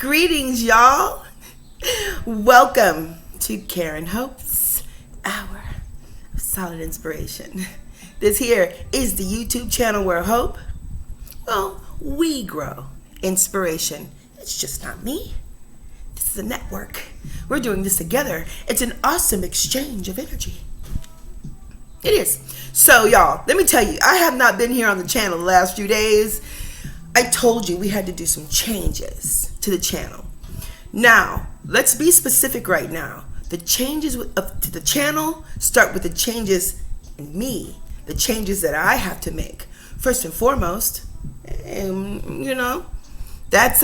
Greetings, y'all. Welcome to Karen Hope's Hour of Solid Inspiration. This here is the YouTube channel where hope, we grow inspiration. It's just not me. This is a network. We're doing this together. It's an awesome exchange of energy. It is. So, y'all, let me tell you, I have not been here on the channel the last few days. I told you we had to do some changes to the channel. Now, let's be specific right now. The changes to the channel start with the changes in me, the changes that I have to make. First and foremost, that's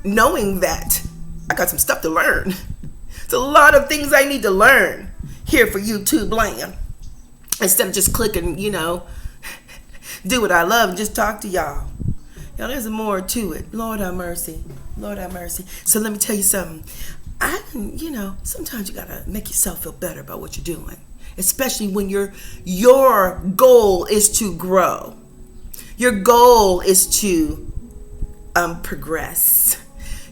knowing that I got some stuff to learn. It's a lot of things I need to learn here for YouTube land. Instead of just clicking, do what I love and just talk to y'all. There's more to it. Lord have mercy. Lord have mercy. So let me tell you something. Sometimes you gotta make yourself feel better about what you're doing. Especially when your goal is to grow. Your goal is to progress.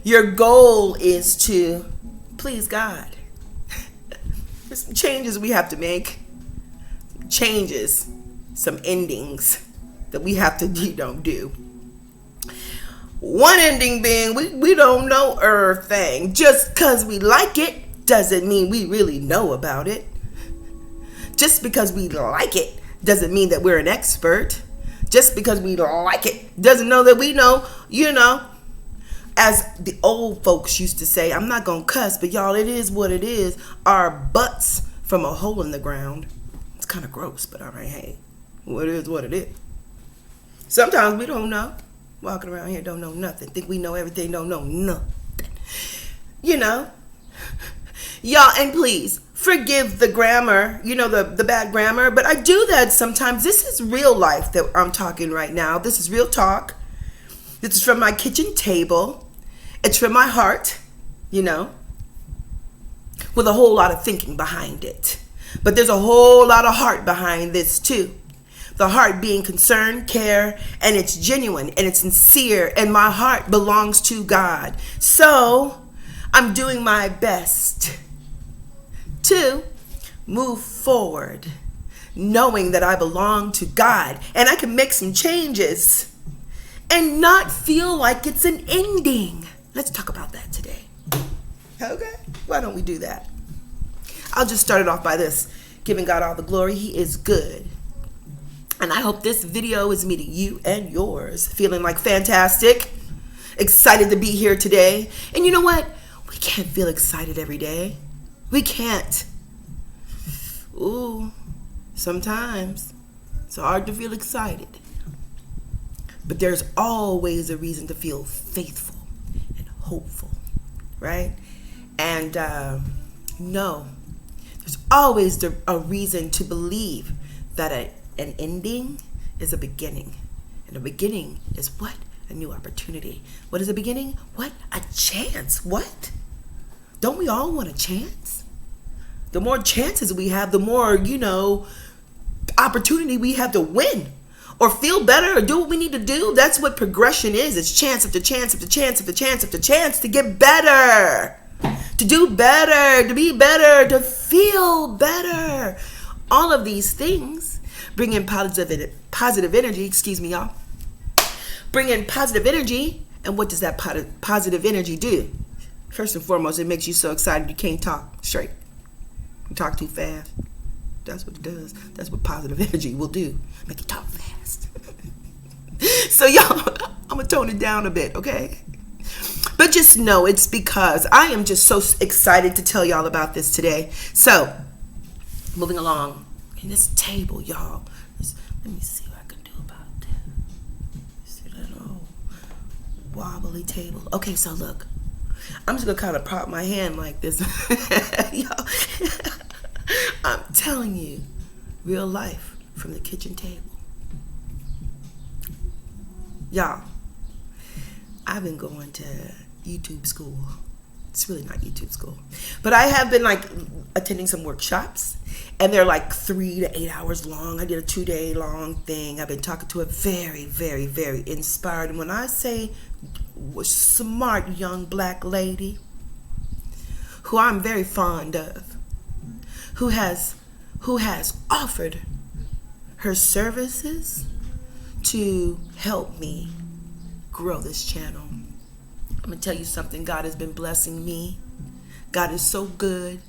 Your goal is to please God. There's some changes we have to make. Changes, some endings that we have to do. One ending being we don't know everything. Just because we like it doesn't mean we really know about it. Just because we like it doesn't mean that we're an expert. Just because we like it doesn't know that we know, as the old folks used to say, I'm not going to cuss, but y'all, it is what it is. Our butts from a hole in the ground. It's kind of gross, but all right, hey, what it is. Sometimes we don't know. Walking around here don't know nothing. Think we know everything, don't know nothing. Y'all, and please forgive the grammar, the bad grammar, but I do that sometimes. This is real life that I'm talking right now. This is real talk. This is from my kitchen table. It's from my heart, with a whole lot of thinking behind it. But there's a whole lot of heart behind this too. The heart being concern, care, and it's genuine and it's sincere, and my heart belongs to God. So I'm doing my best to move forward, knowing that I belong to God and I can make some changes and not feel like it's an ending. Let's talk about that today. Okay? Why don't we do that? I'll just start it off by this. Giving God all the glory. He is good. And I hope this video is meeting you and yours. Feeling like fantastic. Excited to be here today. And you know what? We can't feel excited every day. We can't. Ooh, sometimes it's hard to feel excited. But there's always a reason to feel faithful and hopeful, right? And no. There's always a reason to believe that an ending is a beginning. And a beginning is what? A new opportunity. What is a beginning? What? A chance. What? Don't we all want a chance? The more chances we have, the more, opportunity we have to win or feel better or do what we need to do. That's what progression is. It's chance after chance after chance after chance after chance to get better. To do better, to be better, to feel better. All of these things bring in positive energy, y'all. Bring in positive energy, and what does that positive energy do? First and foremost, it makes you so excited you can't talk straight. You talk too fast. That's what it does. That's what positive energy will do. Make you talk fast. So y'all, I'm going to tone it down a bit, okay? But just know it's because I am just so excited to tell y'all about this today. So, moving along. In this table, y'all. Let me see what I can do about this. See that old wobbly table. Okay, so look. I'm just going to kind of prop my hand like this. Y'all. I'm telling you. Real life from the kitchen table. Y'all. I've been going to YouTube school. It's really not YouTube school. But I have been attending some workshops, and they're 3 to 8 hours long. I did a 2-day long thing. I've been talking to a very, very, very inspired. And when I say smart young black lady who I'm very fond of, who has offered her services to help me grow this channel. I'm gonna tell you something. God has been blessing me. God is so good.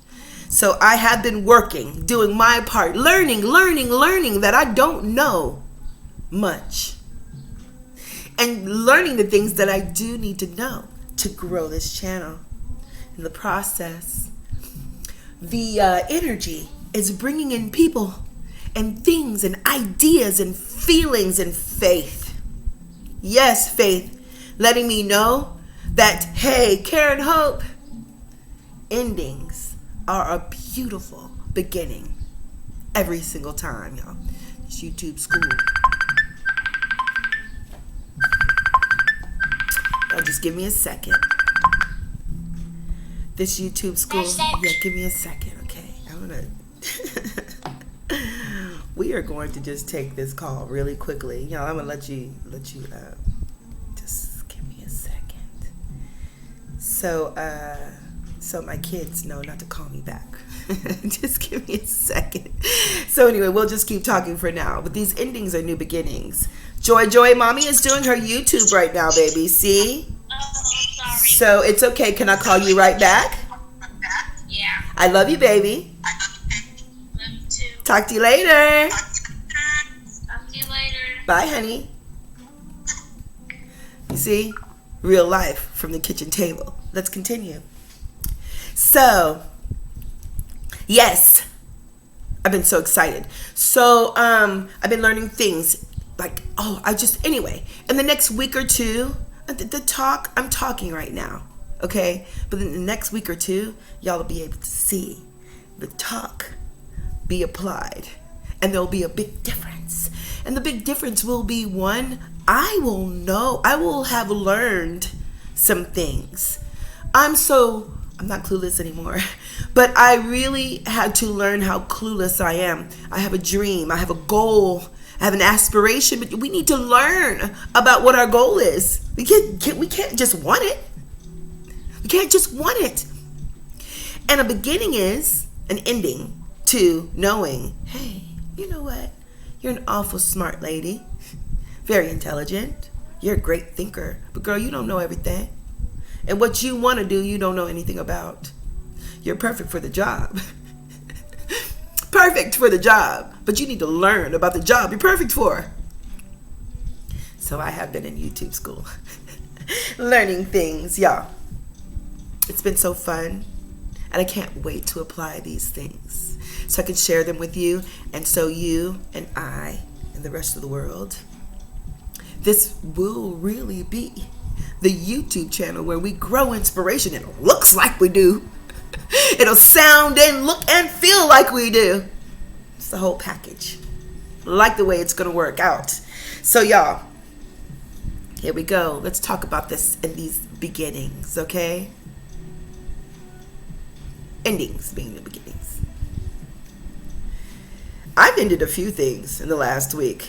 So I have been working, doing my part, learning that I don't know much, and learning the things that I do need to know to grow this channel. In the process, the energy is bringing in people and things and ideas and feelings and faith. Yes, faith, letting me know that, hey, Karen Hope, endings are a beautiful beginning every single time, y'all. It's YouTube school. Now just give me a second. This YouTube school, yeah, give me a second, okay? I'm gonna we are going to just take this call really quickly. Y'all, I'm gonna let you just give me a second. So my kids know not to call me back. Just give me a second. So anyway, we'll just keep talking for now. But these endings are new beginnings. Joy, mommy is doing her YouTube right now, baby. See? Oh, I'm sorry. So it's okay. Can I call you right back? Yeah. I love you, baby. Love you too. Talk to you later. Talk to you later. Bye, honey. You see? Real life from the kitchen table. Let's continue. So, yes, I've been so excited. So, I've been learning things like, anyway, in the next week or two, the talk, I'm talking right now, okay? But in the next week or two, y'all will be able to see the talk be applied, and there'll be a big difference. And the big difference will be, one, I will have learned some things. I'm not clueless anymore, but I really had to learn how clueless I am. I have a dream, I have a goal, I have an aspiration, but we need to learn about what our goal is. We can't just want it. We can't just want it. And a beginning is an ending to knowing, hey, you know what? You're an awful smart lady, very intelligent. You're a great thinker, but girl, you don't know everything. And what you want to do, you don't know anything about. You're perfect for the job. Perfect for the job. But you need to learn about the job you're perfect for. So I have been in YouTube school. Learning things, y'all. It's been so fun. And I can't wait to apply these things so I can share them with you. And so you and I and the rest of the world, this will really be the YouTube channel where we grow inspiration. It looks like we do. It'll sound and look and feel like we do. It's the whole package. I like the way it's going to work out. So y'all, here we go. Let's talk about this in these beginnings, okay? Endings being the beginnings. I've ended a few things in the last week.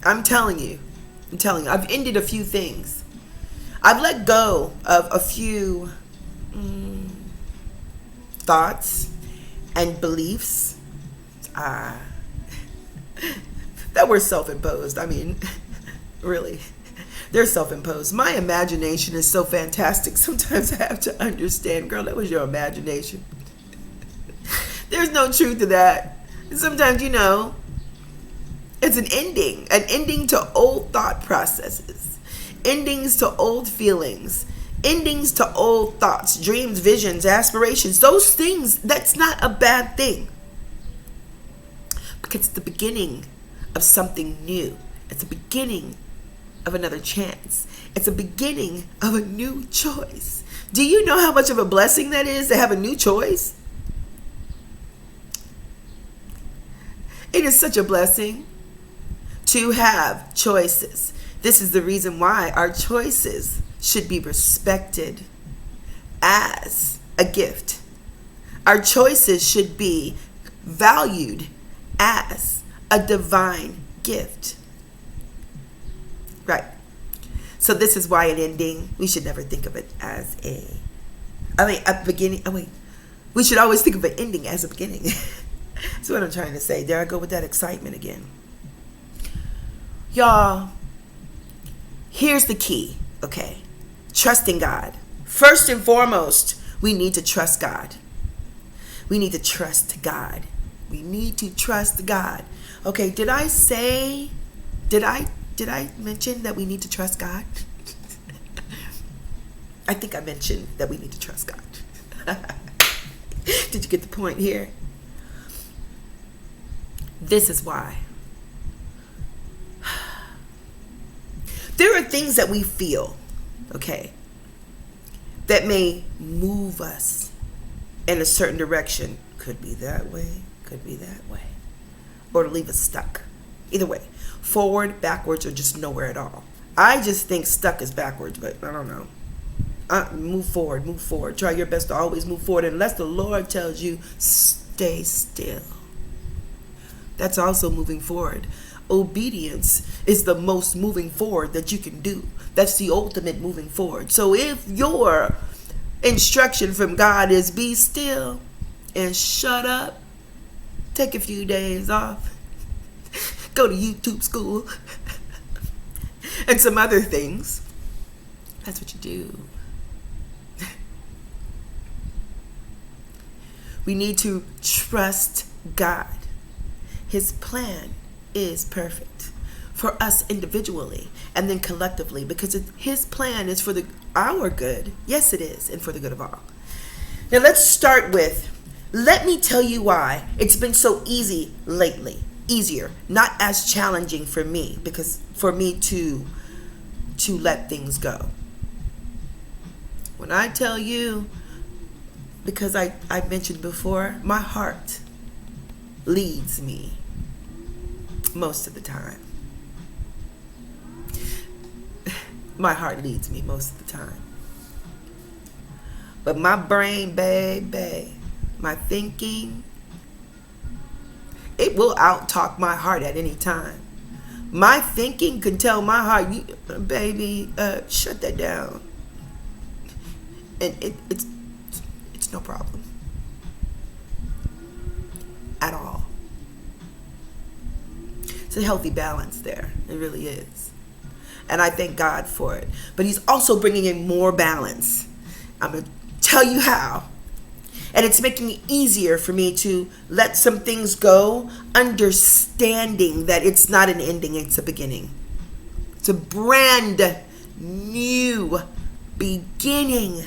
I'm telling you, I've ended a few things. I've let go of a few thoughts and beliefs that were self-imposed. I mean, really, they're self-imposed. My imagination is so fantastic. Sometimes I have to understand, girl, that was your imagination. There's no truth to that. And sometimes, it's an ending to old thought processes, endings to old feelings, endings to old thoughts, dreams, visions, aspirations. Those things, that's not a bad thing. Because it's the beginning of something new. It's the beginning of another chance. It's a beginning of a new choice. Do you know how much of a blessing that is to have a new choice? It is such a blessing to have choices. This is the reason why our choices should be respected as a gift. Our choices should be valued as a divine gift. Right. So this is why an ending, we should never think of it as a beginning. Oh, wait. We should always think of an ending as a beginning. That's what I'm trying to say. There I go with that excitement again. Y'all, here's the key, okay? Trusting God. First and foremost, we need to trust God. We need to trust God. We need to trust God. Okay, did I mention that we need to trust God? I think I mentioned that we need to trust God. Did you get the point here? This is why. There are things that we feel, okay, that may move us in a certain direction. Could be that way, could be that way. Or to leave us stuck. Either way, forward, backwards, or just nowhere at all. I just think stuck is backwards, but I don't know. Move forward, move forward. Try your best to always move forward unless the Lord tells you, stay still. That's also moving forward. Obedience is the most moving forward that you can do. That's the ultimate moving forward. So if your instruction from God is be still and shut up, take a few days off, go to YouTube school, and some other things, that's what you do. We need to trust God. His plan is perfect for us individually and then collectively, because his plan is for our good. Yes, it is, and for the good of all. Now let's start with, let me tell you why it's been so easy lately. Easier, not as challenging for me, because for me to let things go. When I tell you, because I mentioned before, my heart leads me most of the time. My heart leads me most of the time. But my brain, baby, my thinking, it will out-talk my heart at any time. My thinking can tell my heart, baby, shut that down. And it's no problem. At all. It's a healthy balance there. It really is. And I thank God for it. But he's also bringing in more balance. I'm going to tell you how. And it's making it easier for me to let some things go, understanding that it's not an ending, it's a beginning. It's a brand new beginning.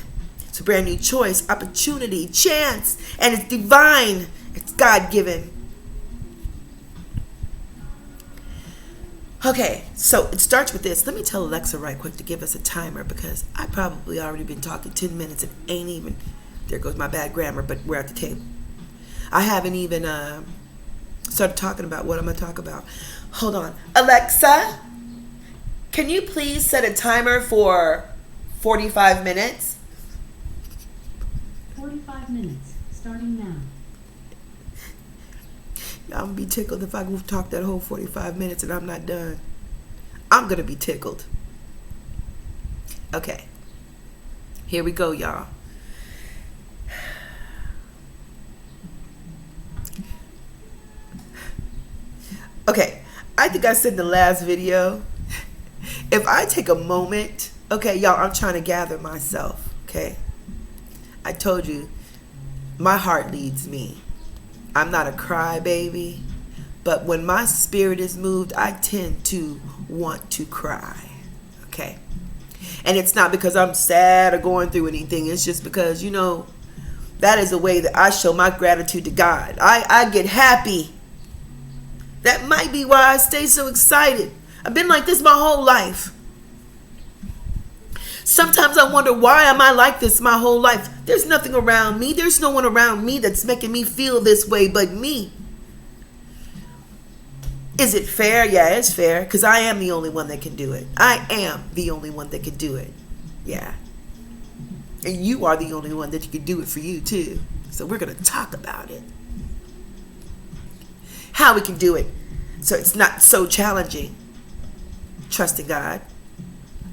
It's a brand new choice, opportunity, chance, and it's divine. It's God-given. Okay, so it starts with this. Let me tell Alexa right quick to give us a timer, because I probably already been talking 10 minutes and ain't even, there goes my bad grammar, but we're at the table. I haven't even started talking about what I'm going to talk about. Hold on. Alexa, can you please set a timer for 45 minutes? 45 minutes, starting now. I'm going to be tickled if I go talk that whole 45 minutes and I'm not done. I'm going to be tickled. Okay. Here we go, y'all. Okay. I think I said in the last video, if I take a moment, okay, y'all, I'm trying to gather myself, okay? I told you, my heart leads me. I'm not a crybaby, but when my spirit is moved, I tend to want to cry, okay? And it's not because I'm sad or going through anything. It's just because, you know, that is a way that I show my gratitude to God. I get happy. That might be why I stay so excited. I've been like this my whole life. Sometimes I wonder, why am I like this my whole life? There's nothing around me. There's no one around me that's making me feel this way but me. Is it fair? Yeah, it's fair, because I am the only one that can do it. I am the only one that can do it. Yeah. And you are the only one that you can do it for you too. So we're going to talk about it. How we can do it so it's not so challenging. Trusting God.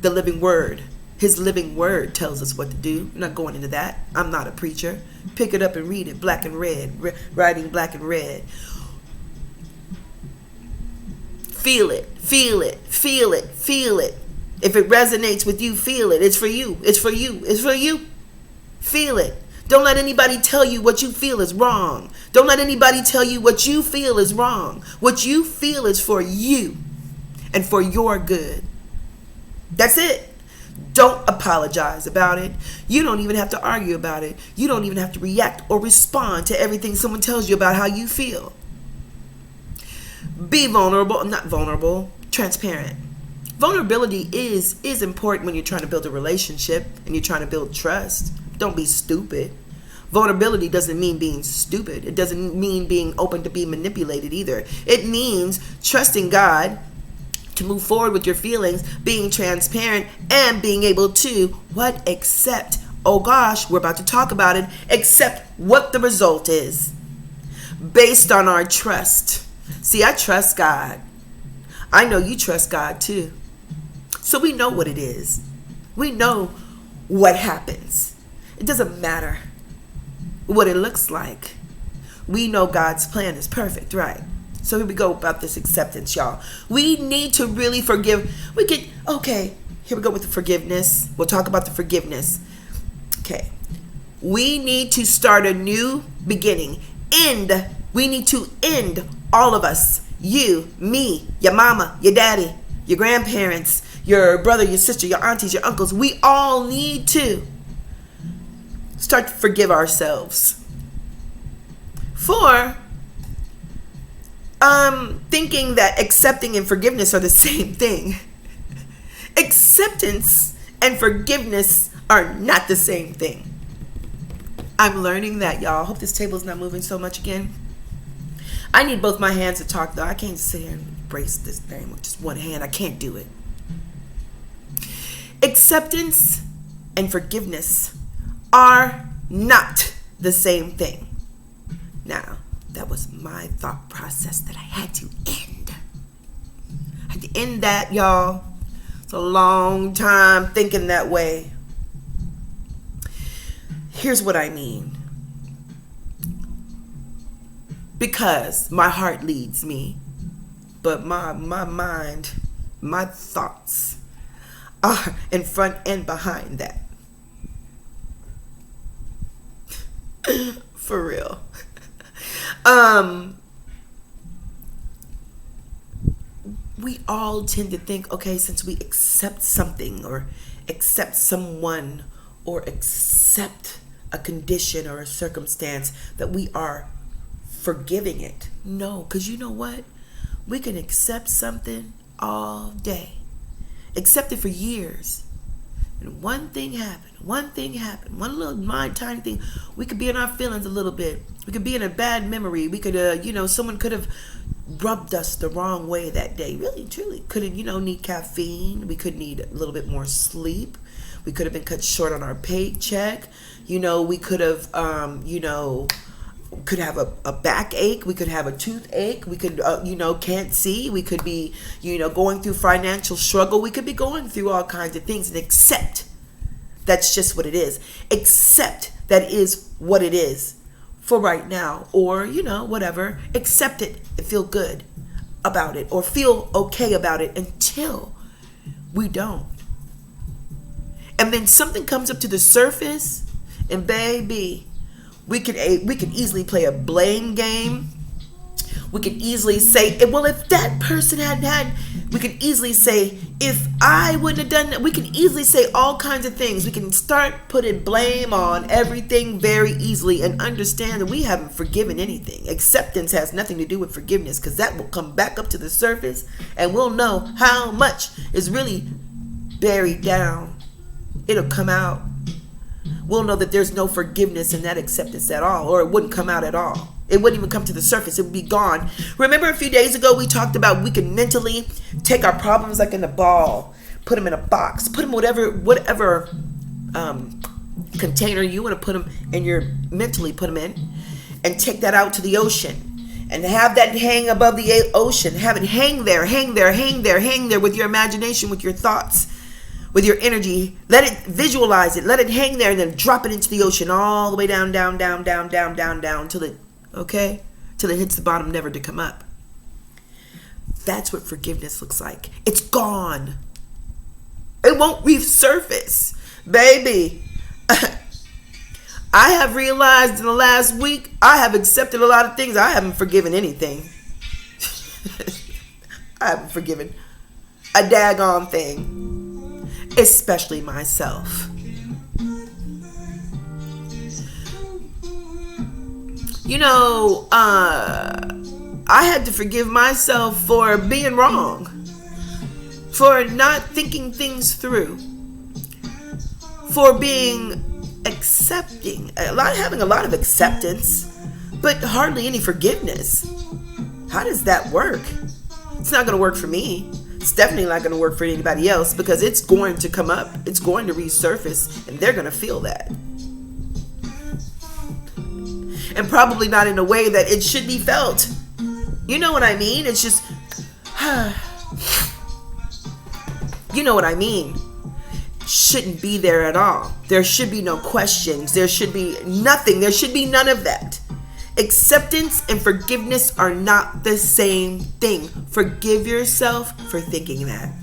The living word. His living word tells us what to do. I'm not going into that. I'm not a preacher. Pick it up and read it. Black and red. Writing black and red. Feel it. Feel it. Feel it. Feel it. If it resonates with you, feel it. It's for you. It's for you. It's for you. Feel it. Don't let anybody tell you what you feel is wrong. Don't let anybody tell you what you feel is wrong. What you feel is for you and for your good. That's it. Don't apologize about it. You don't even have to argue about it. You don't even have to react or respond to everything someone tells you about how you feel. Be vulnerable, not vulnerable, transparent. Vulnerability is important when you're trying to build a relationship and you're trying to build trust. Don't be stupid. Vulnerability doesn't mean being stupid. It doesn't mean being open to be manipulated either. It means trusting God to move forward with your feelings, being transparent, and being able to accept, oh gosh, we're about to talk about it, accept what the result is based on our trust. See, I trust God. I know you trust God too. So we know what it is. We know what happens. It doesn't matter what it looks like. We know God's plan is perfect, right? So here we go about this acceptance, y'all. We need to really forgive. Here we go with the forgiveness. We'll talk about the forgiveness. Okay. We need to start a new beginning. We need to end, all of us. You, me, your mama, your daddy, your grandparents, your brother, your sister, your aunties, your uncles. We all need to start to forgive ourselves for thinking that accepting and forgiveness are the same thing. Acceptance and forgiveness are not the same thing. I'm learning that, y'all. I hope this table's not moving so much again. I need both my hands to talk, though. I can't sit here and brace this thing with just one hand. I can't do it. Acceptance and forgiveness are not the same thing. Now, that was my thought process that I had to end. I had to end that, y'all. It's a long time thinking that way. Here's what I mean. Because my heart leads me, but my mind, my thoughts are in front and behind that. For real. We all tend to think, okay, since we accept something or accept someone or accept a condition or a circumstance, that we are forgiving it. No, because you know what? We can accept something all day. Accept it for years. And one thing happened, one little tiny thing. We could be in our feelings a little bit. We could be in a bad memory. We could, someone could have rubbed us the wrong way that day. Really, truly. Could have, need caffeine. We could need a little bit more sleep. We could have been cut short on our paycheck. We could have, could have a backache. We could have a toothache. We could, can't see. We could be, going through financial struggle. We could be going through all kinds of things, and accept that's just what it is. Accept that is what it is for right now, or, whatever. Accept it and feel good about it, or feel okay about it until we don't. And then something comes up to the surface, and baby, we could easily play a blame game. We could easily say, well, if that person hadn't had, we could easily say, if I wouldn't have done that, we can easily say all kinds of things. We can start putting blame on everything very easily and understand that we haven't forgiven anything. Acceptance has nothing to do with forgiveness, because that will come back up to the surface and we'll know how much is really buried down. It'll come out. We'll know that there's no forgiveness in that acceptance at all, or it wouldn't come out at all. It wouldn't even come to the surface. It would be gone. Remember a few days ago we talked about we can mentally take our problems like in a ball, put them in a box, put them whatever container you want to put them in, mentally put them in, and take that out to the ocean and have that hang above the ocean. Have it hang there with your imagination, with your thoughts, with your energy. Let it visualize it. Let it hang there and then drop it into the ocean all the way down, down, down, down, down, down, down till it, till it hits the bottom, never to come up. That's what forgiveness looks like. It's gone. It won't resurface. Baby, I have realized in the last week, I have accepted a lot of things. I haven't forgiven anything. I haven't forgiven a daggone thing. Especially myself. You know, I had to forgive myself for being wrong. For not thinking things through. For being accepting. Having a lot of acceptance, but hardly any forgiveness. How does that work? It's not going to work for me. It's definitely not going to work for anybody else because it's going to come up. It's going to resurface and they're going to feel that. And probably not in a way that it should be felt. You know what I mean? It's just, you know what I mean? Shouldn't be there at all. There should be no questions. There should be nothing. There should be none of that. Acceptance and forgiveness are not the same thing. Forgive yourself for thinking that.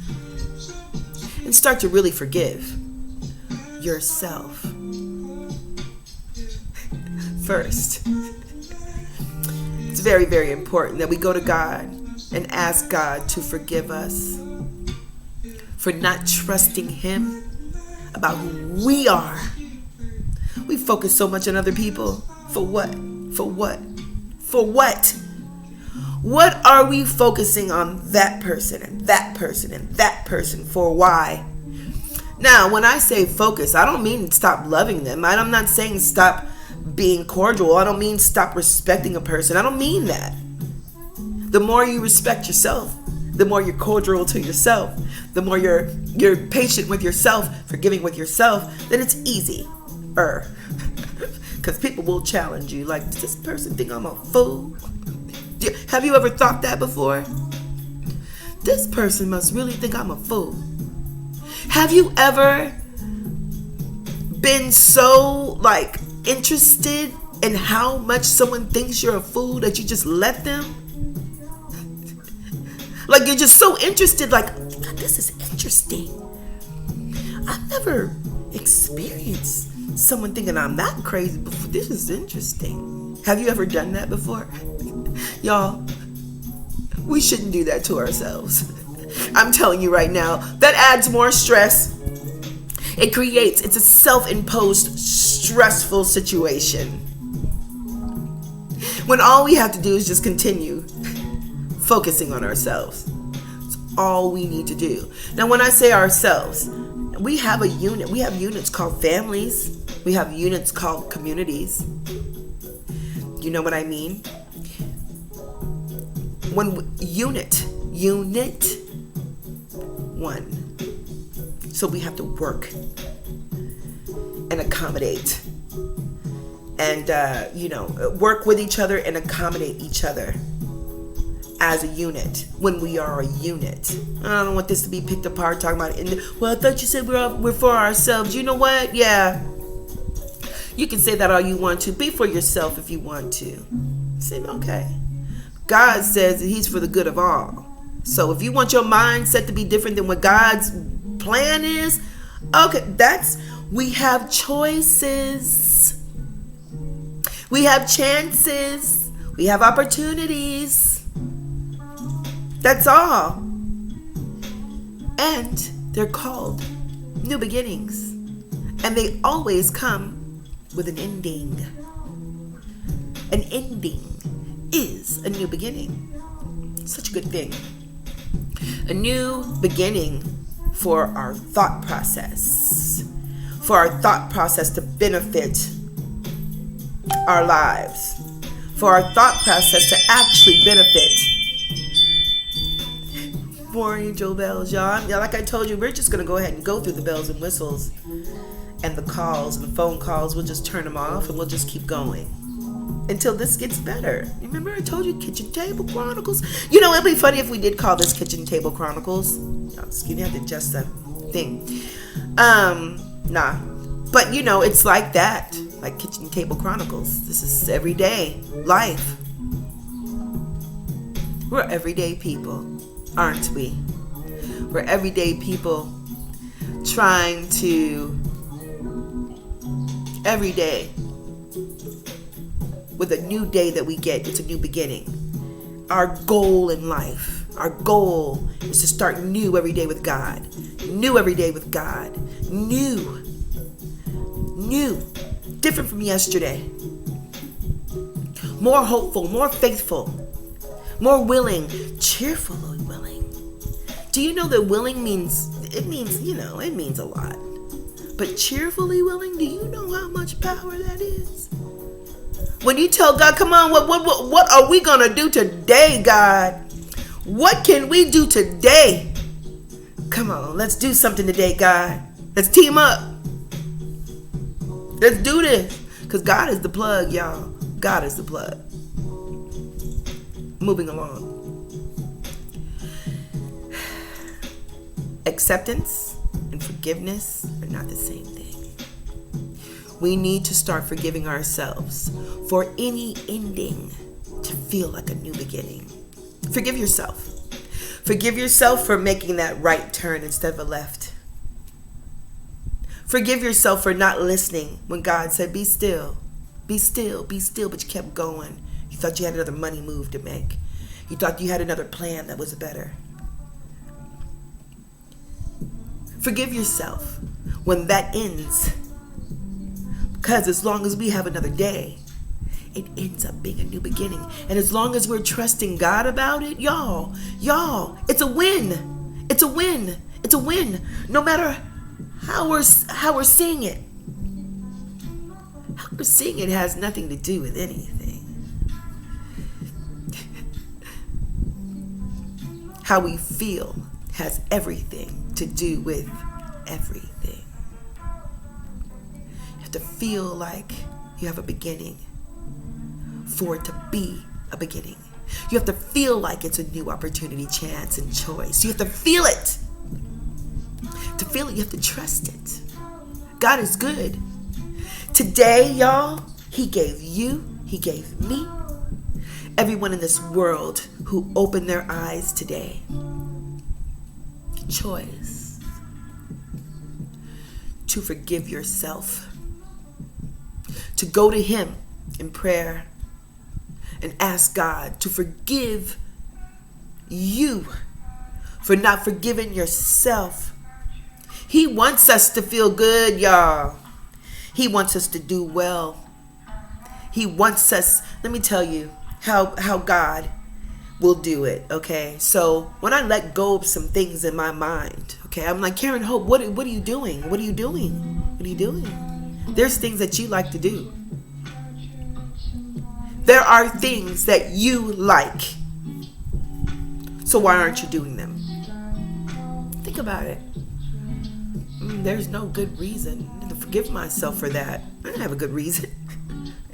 And start to really forgive yourself. First. It's very, very important that we go to God and ask God to forgive us for not trusting Him about who we are. We focus so much on other people. For what? For what? For what? What are we focusing on that person and that person and that person for? Why? Now, when I say focus, I don't mean stop loving them. I'm not saying stop being cordial. I don't mean stop respecting a person. I don't mean that. The more you respect yourself, the more you're cordial to yourself, the more you're patient with yourself, forgiving with yourself, then it's easier. Because people will challenge you. Like, does this person think I'm a fool? Have you ever thought that before? This person must really think I'm a fool. Have you ever been so, interested in how much someone thinks you're a fool that you just let them? Like, you're just so interested, God, this is interesting. I've never experienced someone thinking I'm that crazy before. This is interesting. Have you ever done that before? Y'all, we shouldn't do that to ourselves. I'm telling you right now, that adds more stress. It's a self-imposed stressful situation. When all we have to do is just continue focusing on ourselves. It's all we need to do. Now, when I say ourselves, we have a unit. We have units called families. We have units called communities. You know what I mean? Unit one. So we have to work and accommodate and, work with each other and accommodate each other as a unit when we are a unit. I don't want this to be picked apart talking about it. Well, I thought you said we're for ourselves. You know what? Yeah. You can say that all you want to. Be for yourself if you want to. Say, okay. God says that He's for the good of all. So if you want your mindset to be different than what God's plan is, okay, we have choices. We have chances. We have opportunities. That's all. And they're called new beginnings. And they always come with an ending. An ending is a new beginning. Such a good thing. A new beginning for our thought process. For our thought process to benefit our lives. For our thought process to actually benefit. More angel bells, y'all. Like I told you, we're just going to go ahead and go through the bells and whistles. And the calls and the phone calls, we'll just turn them off and we'll just keep going until this gets better. Remember I told you Kitchen Table Chronicles? It'd be funny if we did call this Kitchen Table Chronicles. Excuse me, I have to adjust the thing. Nah. But it's like that. Like Kitchen Table Chronicles. This is everyday life. We're everyday people, aren't we? We're everyday people trying to, every day, with a new day that we get, it's a new beginning. Our goal in life, our goal is to start new every day with God. New every day with God. New. Different from yesterday. More hopeful, more faithful, more willing, cheerfully willing. Do you know that willing means it means a lot. But cheerfully willing, do you know how much power that is? When you tell God, come on, what are we going to do today, God? What can we do today? Come on, let's do something today, God. Let's team up. Let's do this. Because God is the plug, y'all. God is the plug. Moving along. Acceptance and forgiveness are not the same thing. We need to start forgiving ourselves for any ending to feel like a new beginning. Forgive yourself. Forgive yourself for making that right turn instead of a left. Forgive yourself for not listening when God said, be still, be still, be still, but you kept going. You thought you had another money move to make. You thought you had another plan that was better. Forgive yourself when that ends. Because as long as we have another day, it ends up being a new beginning. And as long as we're trusting God about it, y'all, it's a win. It's a win. It's a win. No matter how we're seeing it. How we're seeing it has nothing to do with anything. How we feel has everything to do with everything. You have to feel like you have a beginning for it to be a beginning. You have to feel like it's a new opportunity, chance, and choice. You have to feel it. To feel it, you have to trust it. God is good. Today, y'all, He gave you, He gave me, everyone in this world who opened their eyes today, choice to forgive yourself, to go to Him in prayer and ask God to forgive you for not forgiving yourself. He wants us to feel good, y'all. He wants us to do well. He wants us, let me tell you how God will do it, okay? So when I let go of some things in my mind, okay, I'm like, Karen Hope, what are you doing? What are you doing? What are you doing? There's things that you like to do. There are things that you like. So why aren't you doing them? Think about it. There's no good reason to forgive myself for that. I didn't have a good reason.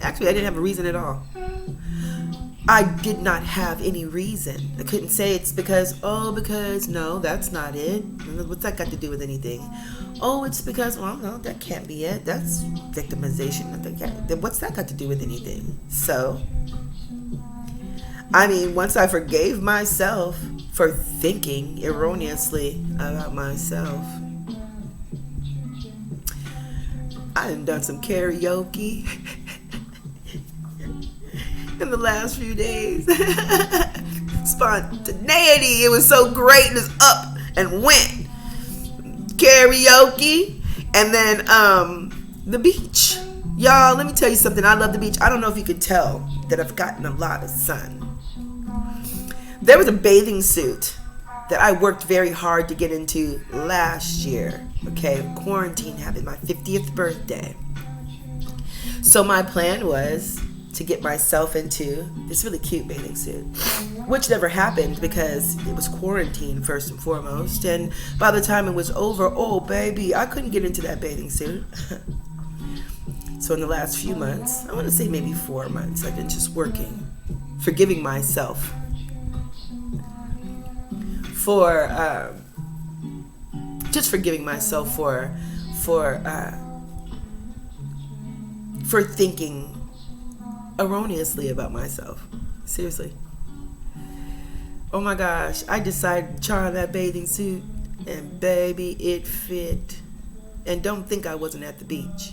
Actually, I didn't have a reason at all. I did not have any reason. I couldn't say it's because no, that's not it. What's that got to do with anything? Oh, it's because, well, no, that can't be it. That's victimization. What's that got to do with anything? So, I mean, once I forgave myself for thinking erroneously about myself, I done some karaoke in the last few days. Spontaneity. It was so great. It was up and went. Karaoke. And then the beach. Y'all, let me tell you something. I love the beach. I don't know if you could tell that I've gotten a lot of sun. There was a bathing suit that I worked very hard to get into last year. Okay, quarantine happened, my 50th birthday. So my plan was to get myself into this really cute bathing suit, which never happened because it was quarantine first and foremost. And by the time it was over, oh baby, I couldn't get into that bathing suit. So in the last few months, I want to say maybe 4 months, I've been just working, forgiving myself for just forgiving myself for thinking erroneously about myself. Seriously. Oh my gosh, I decided to try on that bathing suit, and baby, it fit. And don't think I wasn't at the beach,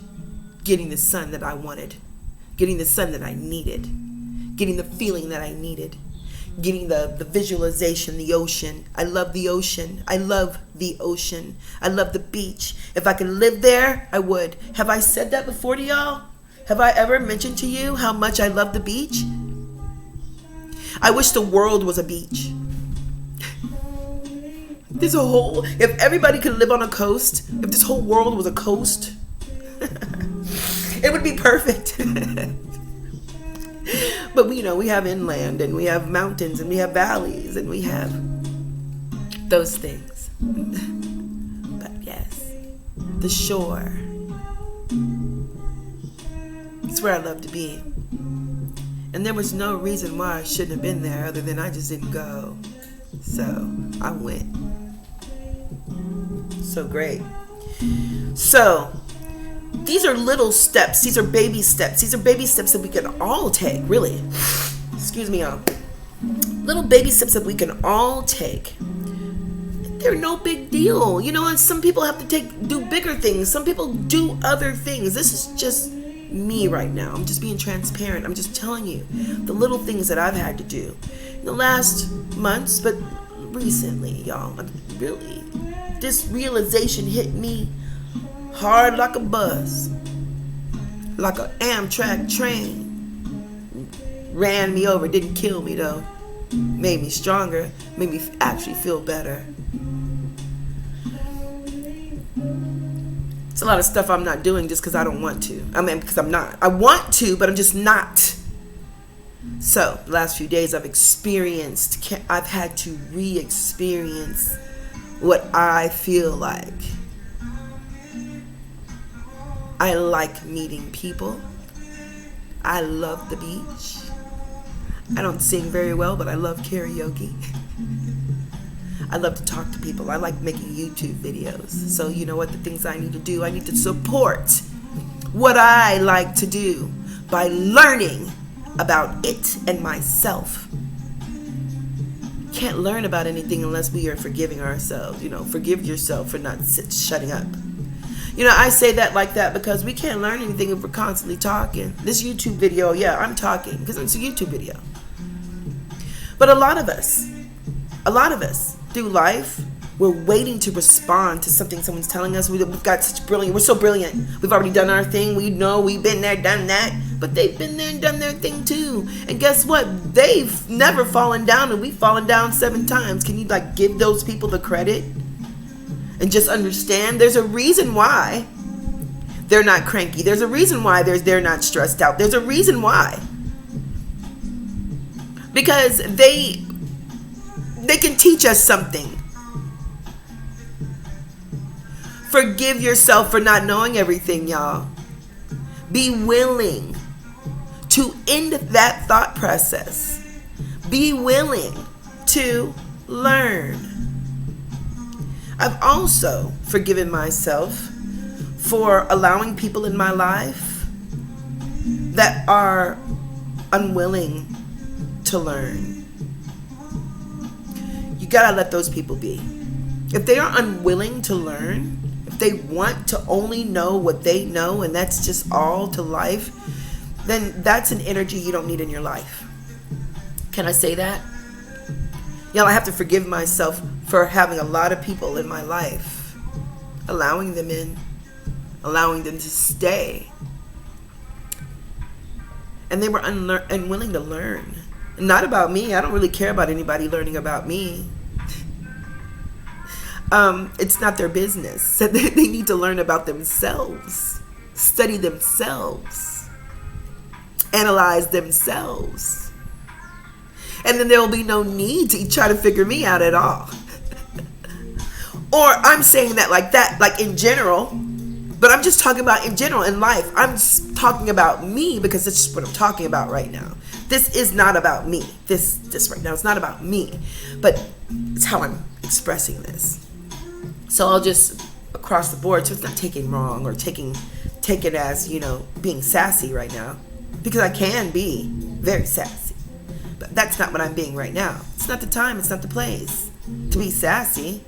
getting the sun that I wanted, getting the sun that I needed, getting the feeling that I needed, getting the visualization, the ocean. I love the ocean. I love the ocean. I love the beach. If I could live there, I would. Have I said that before to y'all? Have I ever mentioned to you how much I love the beach? I wish the world was a beach. If everybody could live on a coast, if this whole world was a coast, it would be perfect. But we have inland, and we have mountains, and we have valleys, and we have those things. But yes, the shore. It's where I love to be. And there was no reason why I shouldn't have been there other than I just didn't go. So I went. So great. So these are little steps. These are baby steps. These are baby steps that we can all take, really. Excuse me, y'all. Little baby steps that we can all take. They're no big deal. And some people have to do bigger things. Some people do other things. This is just me right now. I'm just being transparent. I'm just telling you the little things that I've had to do in the last months, but recently, y'all. Really, this realization hit me hard like a bus, like an Amtrak train. Ran me over. Didn't kill me though. Made me stronger. Made me actually feel better. It's a lot of stuff I'm not doing just because I don't want to. Because I'm not. I want to, but I'm just not. So, the last few days I've had to re-experience what I feel like. I like meeting people. I love the beach. I don't sing very well, but I love karaoke. I love to talk to people. I like making YouTube videos. So you know what the things I need to do? I need to support what I like to do by learning about it and myself. Can't learn about anything unless we are forgiving ourselves. Forgive yourself for not shutting up. I say that like that because we can't learn anything if we're constantly talking. This YouTube video, yeah, I'm talking because it's a YouTube video. But a lot of us through life, we're waiting to respond to something someone's telling us. We're so brilliant. We've already done our thing. We know we've been there, done that. But they've been there and done their thing too. And guess what? They've never fallen down, and we've fallen down 7 times. Can you give those people the credit? And just understand there's a reason why they're not cranky. There's a reason why they're not stressed out. There's a reason why. Because they can teach us something. Forgive yourself for not knowing everything, y'all. Be willing to end that thought process. Be willing to learn. I've also forgiven myself for allowing people in my life that are unwilling to learn. You gotta let those people be. If they are unwilling to learn, if they want to only know what they know and that's just all to life, then that's an energy you don't need in your life. Can I say that? Y'all, I have to forgive myself for having a lot of people in my life, allowing them in, allowing them to stay. And they were unwilling to learn. Not about me. I don't really care about anybody learning about me. It's not their business. So they need to learn about themselves, study themselves, analyze themselves. And then there will be no need to try to figure me out at all. Or I'm saying that like in general, but I'm just talking about in general in life. I'm just talking about me because it's just what I'm talking about right now. This is not about me. This right now is not about me, but it's how I'm expressing this. So I'll just across the board. So it's not taken wrong or take it as, being sassy right now, because I can be very sassy, but that's not what I'm being right now. It's not the time. It's not the place to be sassy.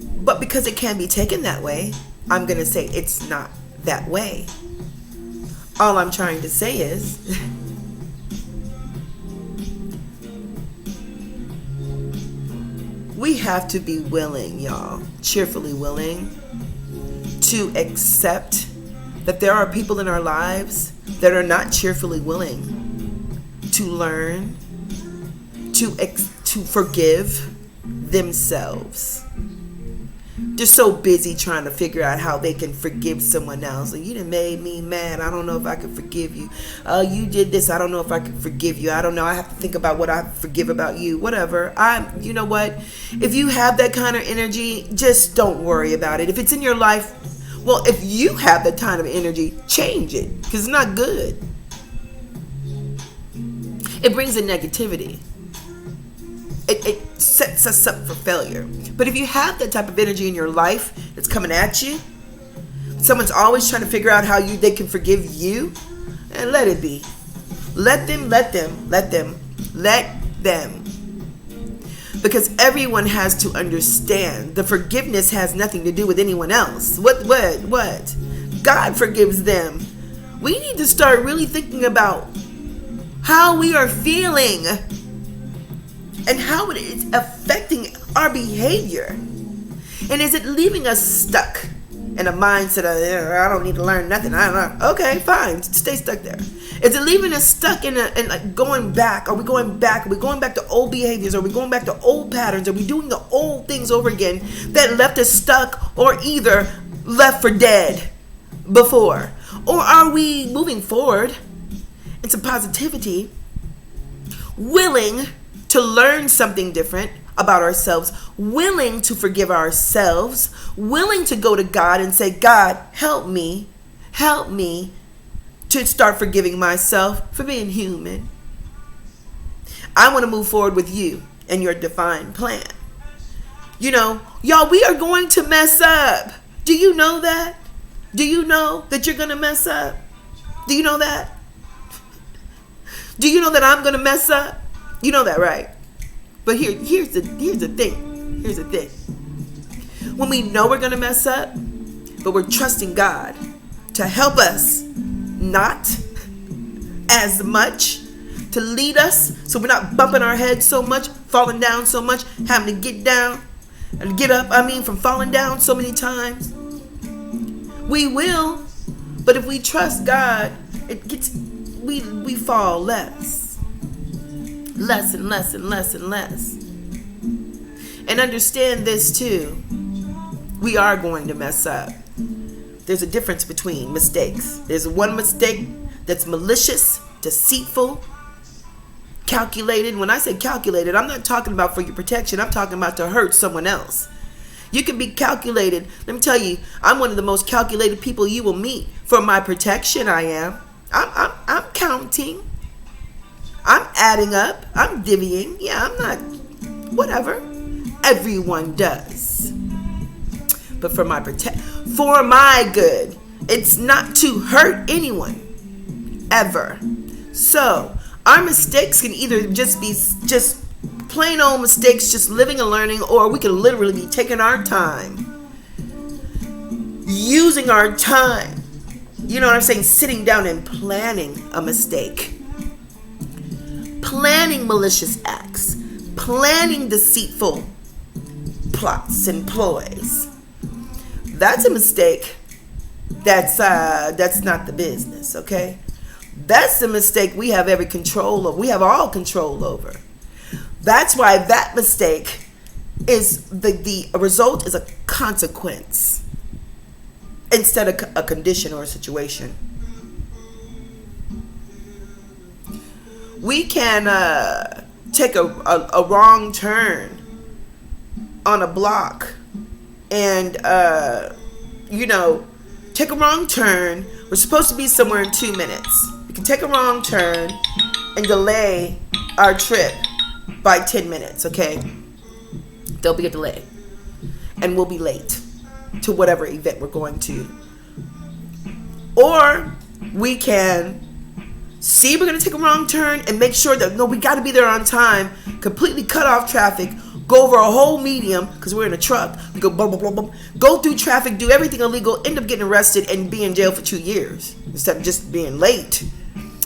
But because it can be taken that way, I'm going to say it's not that way. All I'm trying to say is we have to be willing, y'all, cheerfully willing to accept that there are people in our lives that are not cheerfully willing to learn, to forgive themselves. They're so busy trying to figure out how they can forgive someone else. Like, you done made me mad. I don't know if I can forgive you. You did this. I don't know if I can forgive you. I don't know. I have to think about what I forgive about you. Whatever. You know what? If you have that kind of energy, just don't worry about it. If it's in your life, well, if you have that kind of energy, change it, because it's not good. It brings in negativity. It sets us up for failure. But if you have that type of energy in your life that's coming at you, someone's always trying to figure out how they can forgive you, and let it be. Let them. Because everyone has to understand the forgiveness has nothing to do with anyone else. What? God forgives them. We need to start really thinking about how we are feeling and how it is affecting our behavior. And is it leaving us stuck in a mindset of, I don't need to learn nothing? I don't know. Okay, fine. Stay stuck there. Is it leaving us stuck in like going back? Are we going back? Are we going back to old behaviors? Are we going back to old patterns? Are we doing the old things over again that left us stuck or either left for dead before? Or are we moving forward into positivity, willing to learn something different about ourselves, willing to forgive ourselves, willing to go to God and say, God, help me to start forgiving myself for being human. I want to move forward with you and your divine plan. Y'all, we are going to mess up. Do you know that? Do you know that you're going to mess up? Do you know that? Do you know that I'm going to mess up? You know that, right? But here's the thing. Here's the thing. When we know we're going to mess up, but we're trusting God to help us not as much, to lead us so we're not bumping our heads so much, falling down so much, having to get down and get up, from falling down so many times. We will, but if we trust God, we fall less and less and less and less. And understand this too. We are going to mess up. There's a difference between mistakes. There's one mistake that's malicious, deceitful, calculated. When I say calculated, I'm not talking about for your protection. I'm talking about to hurt someone else. You can be calculated. Let me tell you, I'm one of the most calculated people you will meet. For my protection, I am. I'm counting. I'm adding up. I'm divvying. Yeah, I'm not. Whatever. Everyone does. But for my good, it's not to hurt anyone ever. So our mistakes can either just be just plain old mistakes, just living and learning, or we can literally be taking our time, using our time. You know what I'm saying? Sitting down and planning a mistake, planning malicious acts, planning deceitful plots and ploys. That's a mistake. That's not the business, okay? That's the mistake we have every control of. We have all control over. That's why that mistake is the result is a consequence instead of a condition or a situation. We can take a wrong turn on a block and take a wrong turn. We're supposed to be somewhere in 2 minutes. We can take a wrong turn and delay our trip by 10 minutes, okay? There'll be a delay. and we'll be late to whatever event we're going to. Or we can see we're going to take a wrong turn and make sure that, no, we got to be there on time, completely cut off traffic, go over a whole medium because we're in a truck. We go blah, blah, blah, blah, go through traffic, do everything illegal, end up getting arrested and be in jail for 2 years instead of just being late.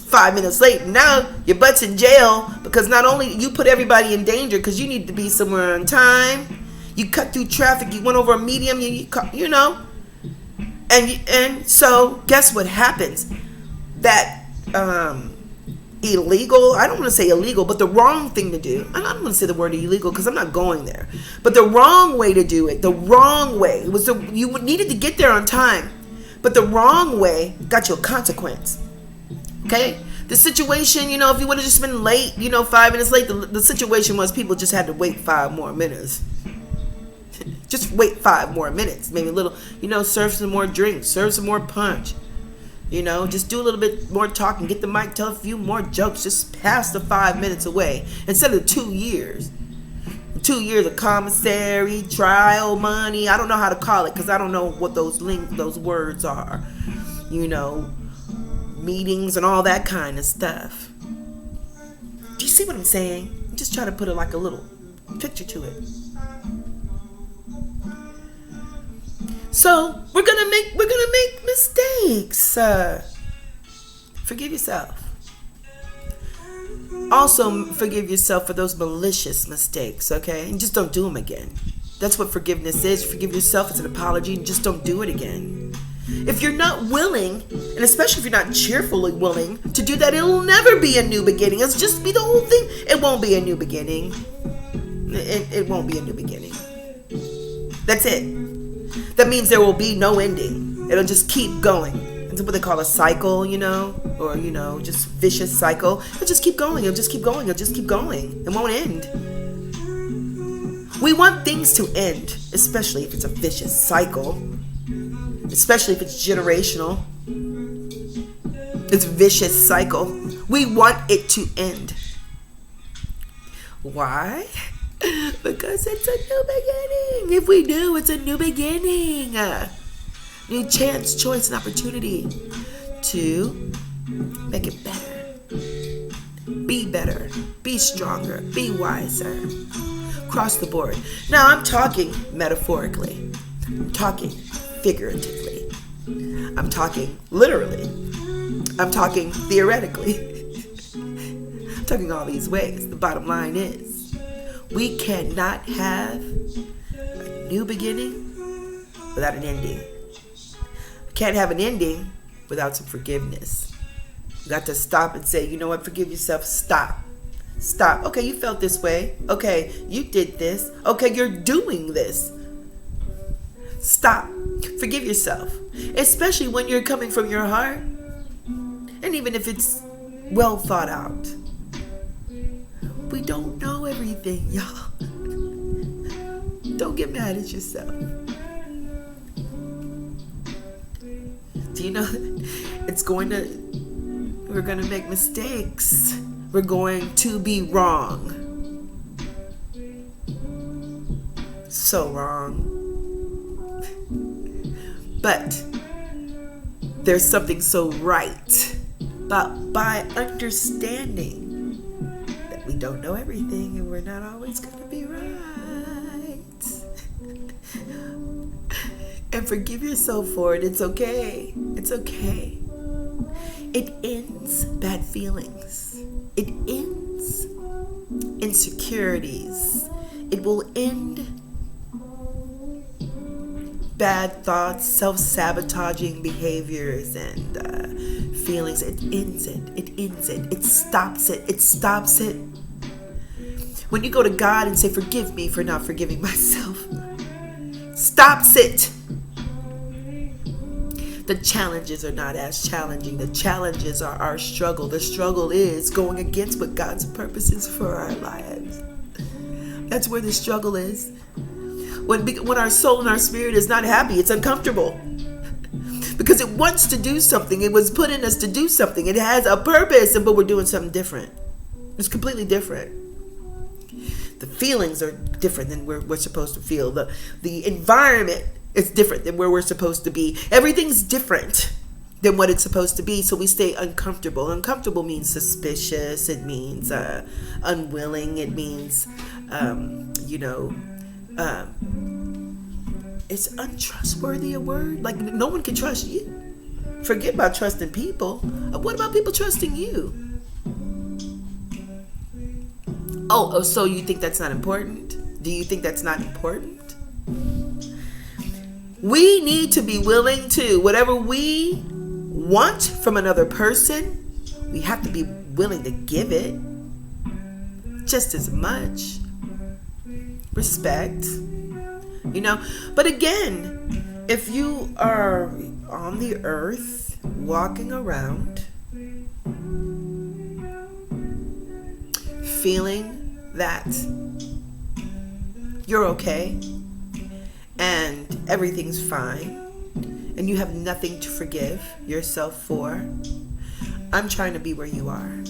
5 minutes late. Now your butt's in jail because not only you put everybody in danger because you need to be somewhere on time. You cut through traffic. You went over a medium. You know. And so guess what happens? That illegal, I don't want to say illegal, but the wrong thing to do. I don't want to say the word illegal because I'm not going there. But the wrong way to do it, the wrong way, was you needed to get there on time. But the wrong way got you a consequence. Okay? The situation, if you would have just been late, 5 minutes late, the situation was people just had to wait 5 more minutes. Just wait 5 more minutes. Maybe a little, serve some more drinks, serve some more punch. Just do a little bit more talking, get the mic, tell a few more jokes, just pass the 5 minutes away instead of 2 years. 2 years of commissary, trial, money. I don't know how to call it because I don't know what those words are. Meetings and all that kind of stuff. Do you see what I'm saying? I'm just trying to put like a little picture to it. So we're gonna make mistakes. Forgive yourself. Also forgive yourself for those malicious mistakes, okay? And just don't do them again. That's what forgiveness is. Forgive yourself. It's an apology, and just don't do it again. If you're not willing, and especially if you're not cheerfully willing to do that, it'll never be a new beginning. It'll just be the whole thing. It won't be a new beginning. It won't be a new beginning. That's it. That means there will be no ending. It'll just keep going. It's what they call a cycle, or, just vicious cycle. It'll just keep going. It'll just keep going. It'll just keep going. It won't end. We want things to end, especially if it's a vicious cycle. Especially if it's generational. It's a vicious cycle. We want it to end. Why? Because it's a new beginning. If we do, it's a new beginning. New chance, choice, and opportunity to make it better, be stronger, be wiser. Across the board. Now I'm talking metaphorically. I'm talking figuratively. I'm talking literally. I'm talking theoretically. I'm talking all these ways. The bottom line is, we cannot have a new beginning without an ending. We can't have an ending without some forgiveness. You got to stop and say, you know what, forgive yourself. Stop. Okay, you felt this way. Okay, you did this. Okay, you're doing this. Stop. Forgive yourself. Especially when you're coming from your heart. And even if it's well thought out. We don't know everything, y'all. Don't get mad at yourself. Do you know we're going to make mistakes. We're going to be wrong. So wrong. But there's something so right about by understanding that we don't know everything and we're not always going to be right. And forgive yourself for it. It's okay. It's okay. It ends bad feelings. It ends insecurities. It will end bad thoughts, self-sabotaging behaviors and feelings. It ends it. It ends it. It stops it. It stops it. When you go to God and say, forgive me for not forgiving myself, stops it. The challenges are not as challenging. The challenges are our struggle. The struggle is going against what God's purpose is for our lives. That's where the struggle is. When our soul and our spirit is not happy, it's uncomfortable. Because it wants to do something. It was put in us to do something. It has a purpose, but we're doing something different. It's completely different. The feelings are different than where we're supposed to feel. The environment is different than where we're supposed to be. Everything's different than what it's supposed to be, so we stay uncomfortable. Uncomfortable means suspicious. It means unwilling. It means, is untrustworthy a word? Like, no one can trust you. Forget about trusting people. What about people trusting you? Oh, so you think that's not important? Do you think that's not important? We need to be willing to, whatever we want from another person, we have to be willing to give it just as much. Respect. But again, if you are on the earth walking around feeling that you're okay and everything's fine and you have nothing to forgive yourself for, I'm trying to be where you are.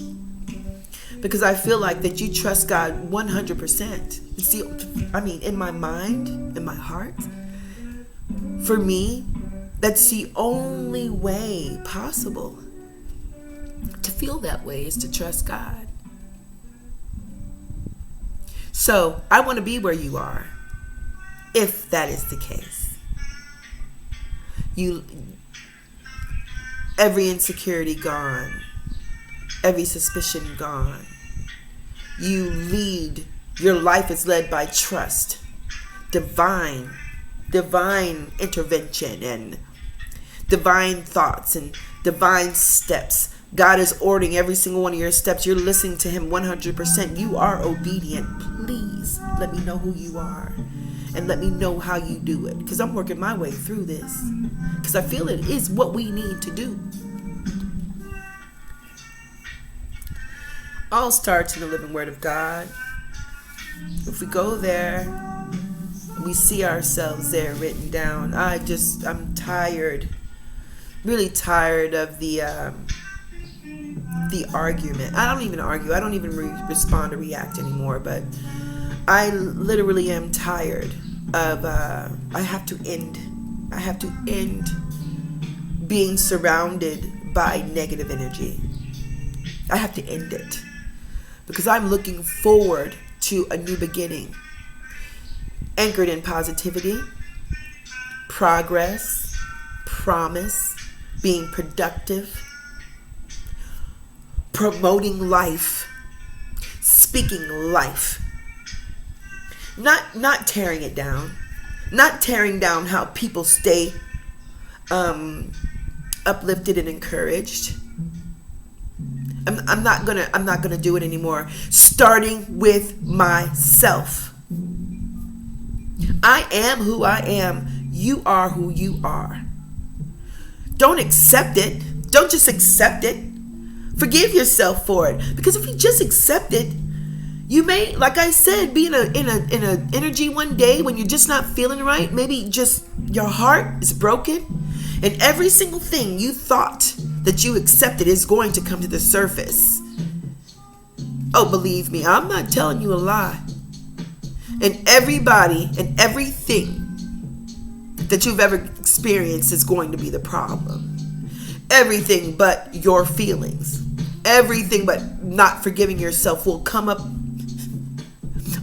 Because I feel like that you trust God 100%. In my mind, in my heart, for me, that's the only way possible to feel that way, is to trust God. So I want to be where you are, if that is the case. Every insecurity gone, every suspicion gone. You lead, your life is led by trust, divine intervention and divine thoughts and divine steps. God is ordering every single one of your steps. You're listening to Him 100%. You are obedient. Please let me know who you are and let me know how you do it, because I'm working my way through this, because I feel it is what we need to do. All starts in the living Word of God. If we go there, we see ourselves there written down. I'm tired, really tired of the argument. I don't even argue. I don't even respond or react anymore. But I literally am tired of. I have to end being surrounded by negative energy. I have to end it, because I'm looking forward to a new beginning, anchored in positivity, progress, promise, being productive, promoting life, speaking life, not tearing it down, not tearing down how people stay uplifted and encouraged. I'm not gonna do it anymore. Starting with myself. I am who I am. You are who you are. Don't accept it. Don't just accept it. Forgive yourself for it. Because if you just accept it, you may, like I said, be in a energy one day when you're just not feeling right. Maybe just your heart is broken, and every single thing you thought that you accepted is going to come to the surface. Oh, believe me, I'm not telling you a lie. And everybody and everything that you've ever experienced is going to be the problem. Everything but your feelings, everything but not forgiving yourself will come up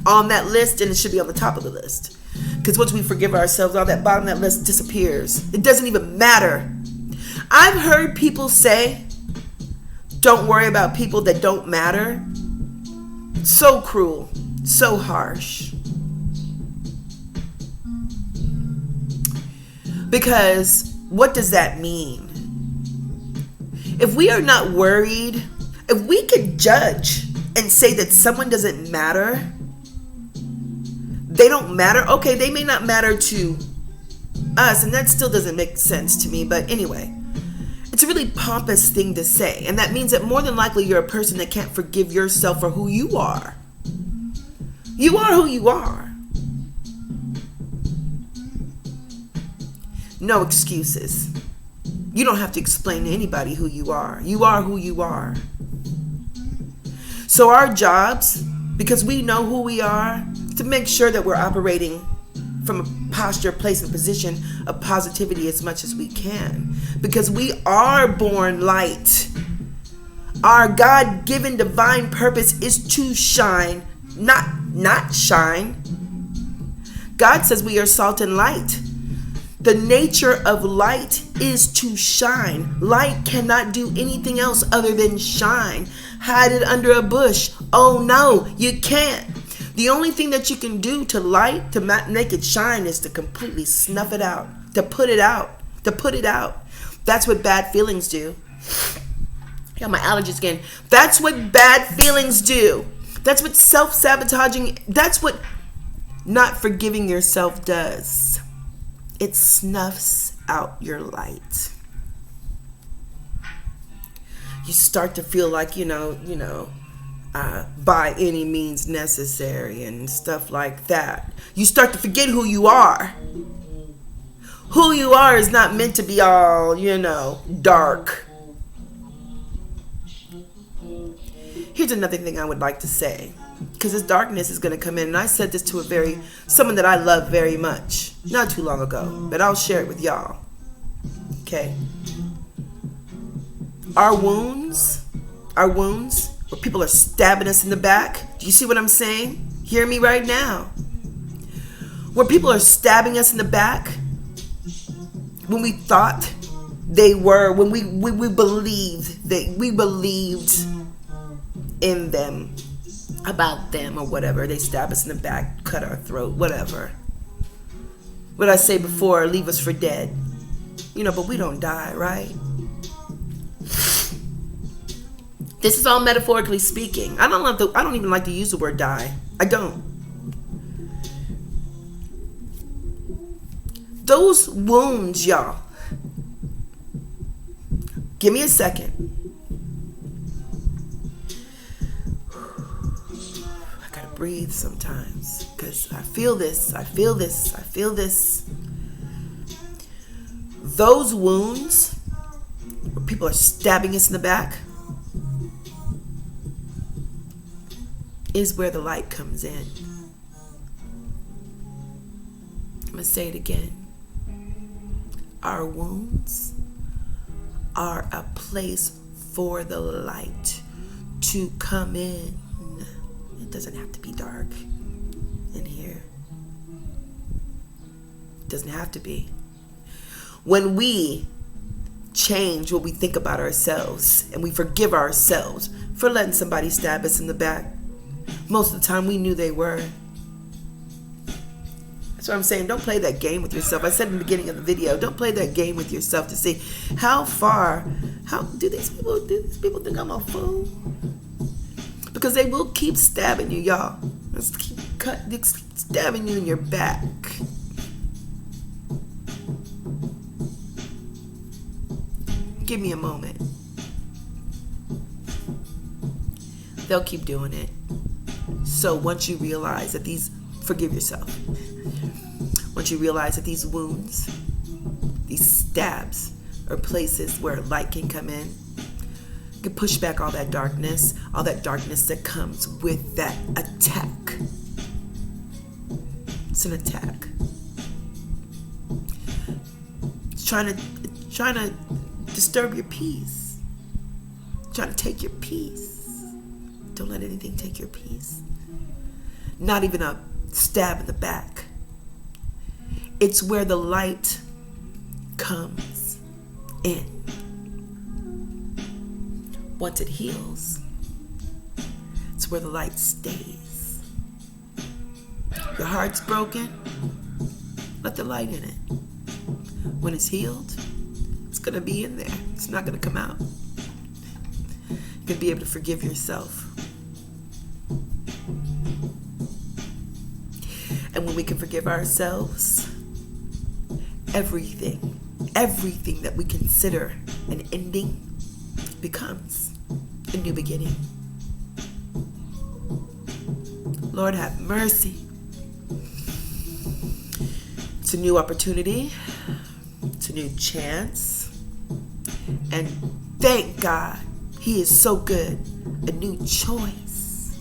on that list, and it should be on the top of the list. Because once we forgive ourselves, all that bottom of that list disappears. It doesn't even matter. I've heard people say, don't worry about people that don't matter. So cruel, so harsh. Because what does that mean? If we are not worried, if we could judge and say that someone doesn't matter, they don't matter. Okay, they may not matter to us, and that still doesn't make sense to me. But anyway, it's a really pompous thing to say. And that means that more than likely you're a person that can't forgive yourself for who you are. You are who you are. No excuses. You don't have to explain to anybody who you are. You are who you are. So our jobs because we know who we are, to make sure that we're operating from a posture, place, and position of positivity as much as we can. Because we are born light. Our God-given divine purpose is to shine, not shine. God says we are salt and light. The nature of light is to shine. Light cannot do anything else other than shine. Hide it under a bush. Oh no, you can't. The only thing that you can do to light, to make it shine, is to completely snuff it out, to put it out. That's what bad feelings do. I got my allergies again. That's what bad feelings do. That's what self-sabotaging, that's what not forgiving yourself does. It snuffs out your light. You start to feel like, by any means necessary and stuff like that. You start to forget who you are. Who you are is not meant to be all, dark. Here's another thing I would like to say, because this darkness is going to come in, and I said this to someone that I love very much, not too long ago, but I'll share it with y'all. Okay? Our wounds, where people are stabbing us in the back. Do you see what I'm saying? Hear me right now. Where people are stabbing us in the back, when we thought they were, when we believed in them, about them or whatever. They stab us in the back, cut our throat, whatever. What I say before, leave us for dead. But we don't die, right? This is all metaphorically speaking. I don't even like to use the word die. I don't. Those wounds, y'all. Give me a second. I gotta breathe sometimes because I feel this. Those wounds where people are stabbing us in the back is where the light comes in. I'm gonna say it again. Our wounds are a place for the light to come in. It doesn't have to be dark in here. It doesn't have to be. When we change what we think about ourselves and we forgive ourselves for letting somebody stab us in the back, most of the time we knew they were. That's what I'm saying. Don't play that game with yourself. I said in the beginning of the video, don't play that game with yourself to see how do these people think I'm a fool? Because they will keep stabbing you, y'all. Let's keep stabbing you in your back. Give me a moment. They'll keep doing it. So once you realize that forgive yourself. Once you realize that these wounds, these stabs, are places where light can come in, you can push back all that darkness that comes with that attack. It's an attack. It's trying to disturb your peace. Trying to take your peace. Don't let anything take your peace. Not even a stab in the back. It's where the light comes in. Once it heals, it's where the light stays. Your heart's broken, let the light in it. When it's healed, it's going to be in there. It's not going to come out. You're going to be able to forgive yourself. And when we can forgive ourselves, everything that we consider an ending becomes a new beginning. Lord, have mercy. It's a new opportunity. It's a new chance. And thank God, He is so good. A new choice.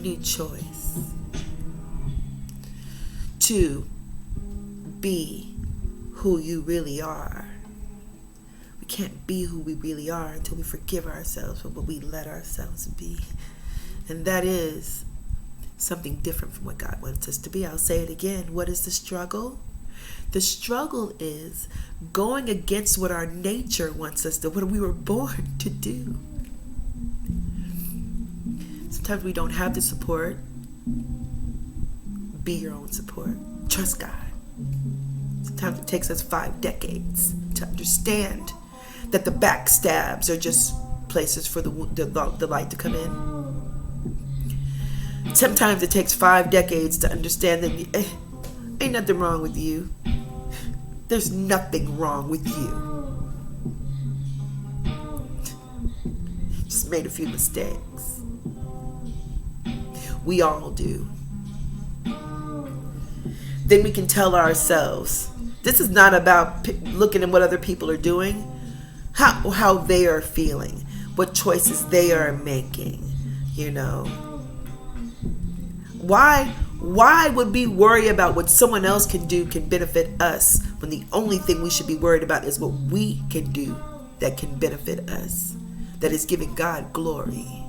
new choice to be who you really are. We can't be who we really are until we forgive ourselves for what we let ourselves be. And that is something different from what God wants us to be. I'll say it again. What is the struggle? The struggle is going against what our nature wants us to, what we were born to do. Sometimes we don't have the support. Be your own support. Trust God. Sometimes it takes us 5 decades to understand that the backstabs are just places for the light to come in. Sometimes it takes 5 decades to understand that ain't nothing wrong with you. There's nothing wrong with you. Just made a few mistakes. We all do. Then we can tell ourselves, this is not about looking at what other people are doing, how they are feeling, what choices they are making, Why would we worry about what someone else can do can benefit us when the only thing we should be worried about is what we can do that can benefit us, that is giving God glory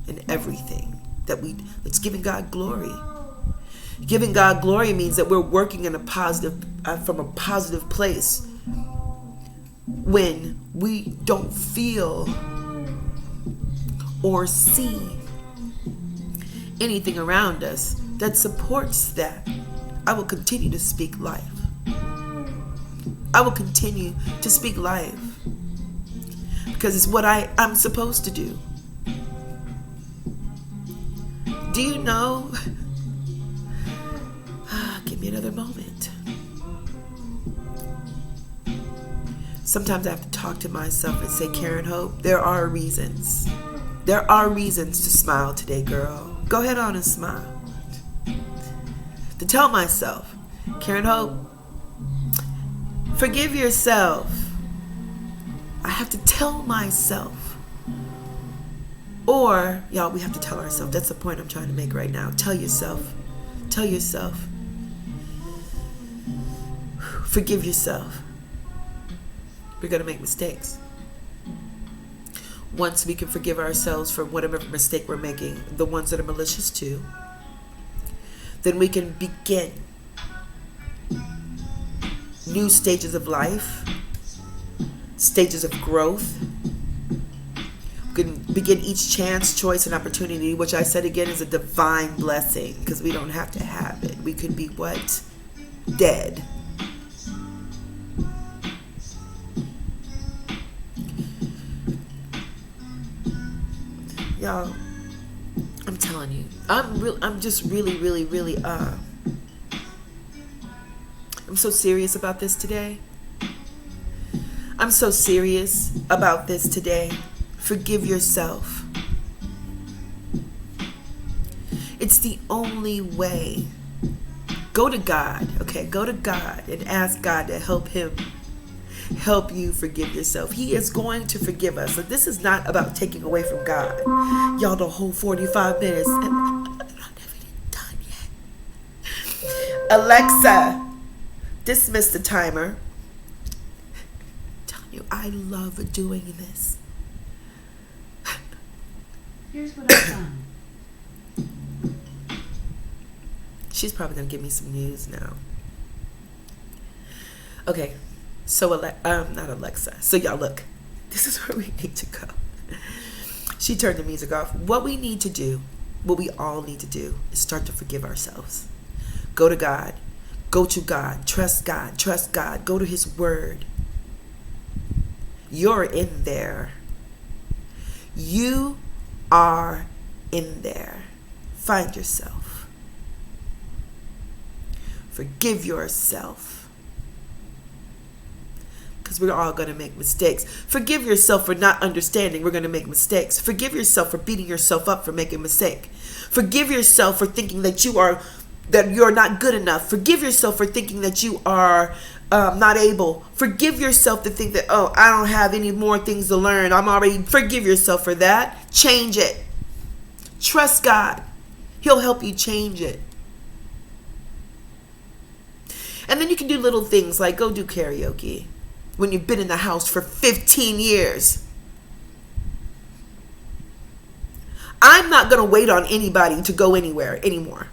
in everything that's giving God glory. Giving God glory means that we're working in from a positive place when we don't feel or see anything around us that supports that. I will continue to speak life. I will continue to speak life because it's what I'm supposed to do. Do you know? Give me another moment. Sometimes I have to talk to myself and say, Karen Hope, there are reasons. There are reasons to smile today, girl. Go ahead on and smile. To tell myself, Karen Hope, forgive yourself. I have to tell myself. Or, y'all, we have to tell ourselves. That's the point I'm trying to make right now. Tell yourself. Tell yourself. Forgive yourself. We're going to make mistakes. Once we can forgive ourselves for whatever mistake we're making, the ones that are malicious too, then we can begin new stages of life, stages of growth. We can begin each chance, choice, and opportunity, which I said again is a divine blessing because we don't have to have it. We could be what? Dead. Y'all, I'm telling you, I'm just really, I'm so serious about this today. I'm so serious about this today. Forgive yourself. It's the only way. Go to God, okay? Go to God and ask God to help you forgive yourself. He is going to forgive us. So this is not about taking away from God. Y'all, the whole 45 minutes. And I'm not even done yet. Alexa, dismiss the timer. I'm telling you, I love doing this. Here's what I found. She's probably going to give me some news now. Okay. So, not Alexa. So, y'all, look. This is where we need to go. She turned the music off. What we need to do, what we all need to do, is start to forgive ourselves. Go to God. Go to God. Trust God. Trust God. Go to His Word. You're in there. You are in there. Find yourself. Forgive yourself. Because we're all going to make mistakes. Forgive yourself for not understanding we're going to make mistakes. Forgive yourself for beating yourself up for making a mistake. Forgive yourself for thinking that you're not good enough. Forgive yourself for thinking that you are not able. Forgive yourself to think that, I don't have any more things to learn. Forgive yourself for that. Change it. Trust God. He'll help you change it. And then you can do little things like go do karaoke when you've been in the house for 15 years. I'm not going to wait on anybody to go anywhere anymore.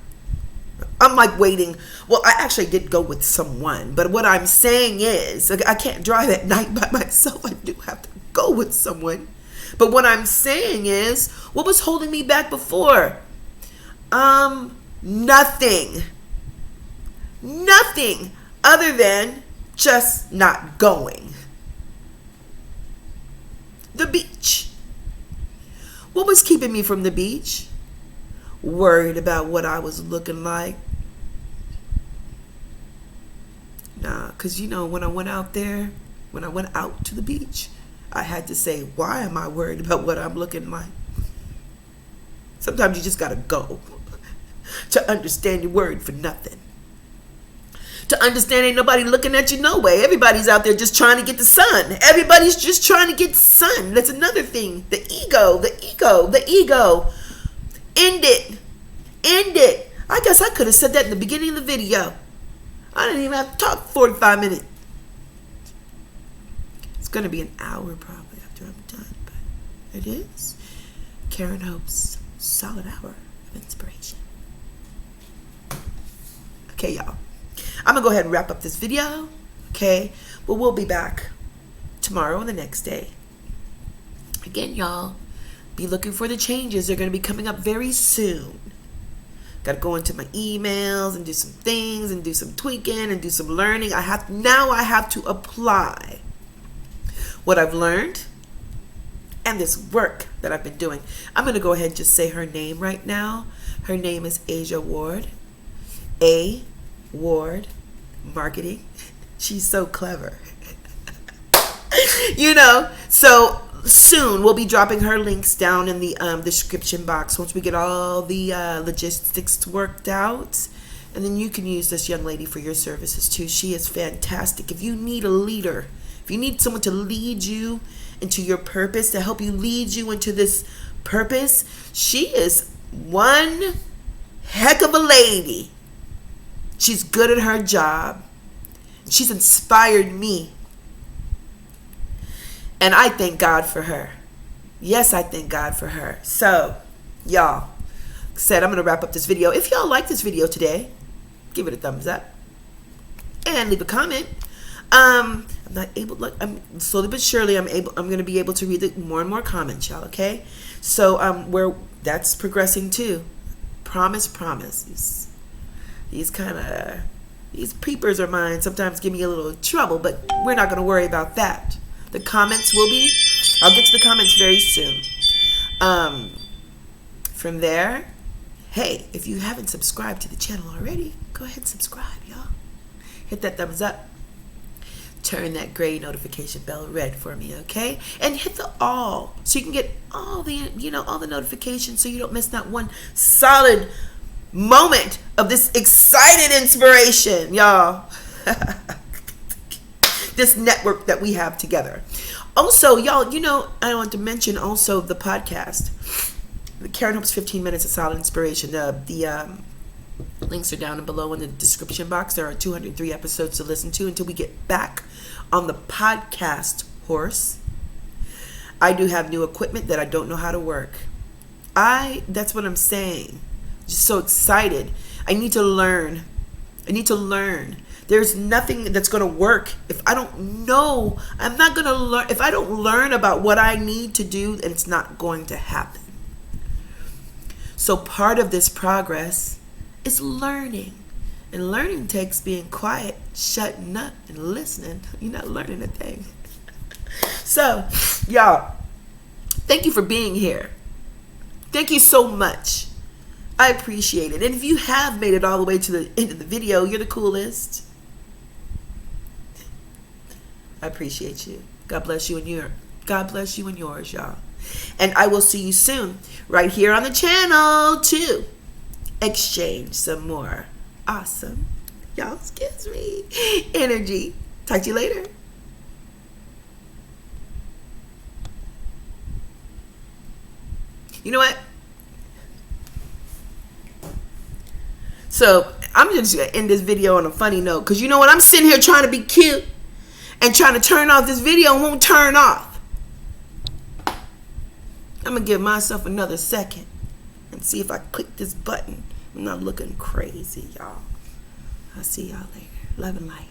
I'm like waiting. Well, I actually did go with someone, but what I'm saying is I can't drive at night by myself. I do have to go with someone. But what I'm saying is, what was holding me back before? Nothing. Nothing other than just not going. The beach. What was keeping me from the beach? Worried about what I was looking like. Nah, because when I went out there, when I went out to the beach, I had to say, why am I worried about what I'm looking like? Sometimes you just got to go to understand you're worried for nothing. To understand ain't nobody looking at you no way. Everybody's out there just trying to get the sun. Everybody's just trying to get sun. That's another thing. The ego. End it. I guess I could have said that in the beginning of the video. I didn't even have to talk 45 minutes. It's going to be an hour probably after I'm done, but it is Karen Hope's solid hour of inspiration. Okay, y'all. I'm going to go ahead and wrap up this video, okay? But we'll be back tomorrow and the next day. Again, y'all, be looking for the changes. They're going to be coming up very soon. Got to go into my emails and do some things and do some tweaking and do some learning. I have to apply what I've learned and this work that I've been doing. I'm going to go ahead and just say her name right now. Her name is Asia Ward. A. Ward Marketing. She's so clever. So soon we'll be dropping her links down in the description box once we get all the logistics worked out. And then you can use this young lady for your services too. She is fantastic. If you need a leader, if you need someone to lead you into your purpose, to help you lead you into this purpose, she is one heck of a lady. She's good at her job. She's inspired me. And I thank God for her. Yes, I thank God for her. So, y'all, I'm going to wrap up this video. If y'all like this video today, give it a thumbs up. And leave a comment. I'm slowly but surely, I'm going to be able to read more and more comments, y'all, okay? So, that's progressing too. Promise. These peepers of mine sometimes give me a little trouble, but we're not going to worry about that. The comments I'll get to the comments very soon. From there, hey, if you haven't subscribed to the channel already, go ahead and subscribe, y'all. Hit that thumbs up. Turn that gray notification bell red for me, okay? And hit the all so you can get all the notifications so you don't miss not one solid moment of this excited inspiration, y'all. This network that we have together. Also, y'all, I want to mention also the podcast, the Karen Hope's 15 Minutes of Solid Inspiration. The links are down below in the description box. There are 203 episodes to listen to until we get back on the podcast horse. I do have new equipment that I don't know how to work. That's what I'm saying. Just so excited. I need to learn. There's nothing that's going to work if I don't know. I'm not going to learn. If I don't learn about what I need to do, then it's not going to happen. So part of this progress is learning. And learning takes being quiet, shutting up, and listening. You're not learning a thing. So, y'all, thank you for being here. Thank you so much. I appreciate it. And if you have made it all the way to the end of the video, you're the coolest. I appreciate you. God bless you and yours, y'all. And I will see you soon right here on the channel to exchange some more awesome, y'all, excuse me, energy. Talk to you later. You know what? So I'm just gonna end this video on a funny note, because you know what? I'm sitting here trying to be cute and trying to turn off this video and won't turn off. I'm gonna give myself another second and see if I click this button. I'm not looking crazy, y'all. I'll see y'all later. Love and light.